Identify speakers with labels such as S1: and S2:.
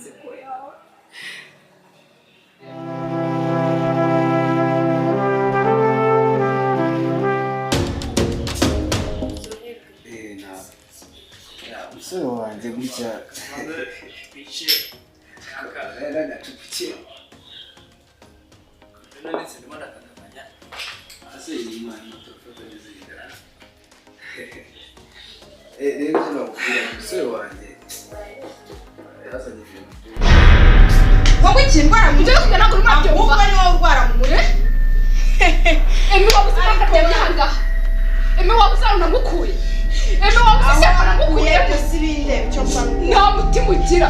S1: inseko yawe.
S2: umusore wanjye gutya agacupikiye
S3: ndetse ndimo ndakakanya
S2: ase imana mutofata zizira rero nakubwira umusore wanjye yazanye ibintu
S1: wowe ikindwara mu byo kugana kuri mabyo wowe ari wowe urwara mu mure emi wabuzana kanyanga emi wabuzana namukuye emi wabuzana namukuye
S4: sibinde cyo
S1: nta mutima ugira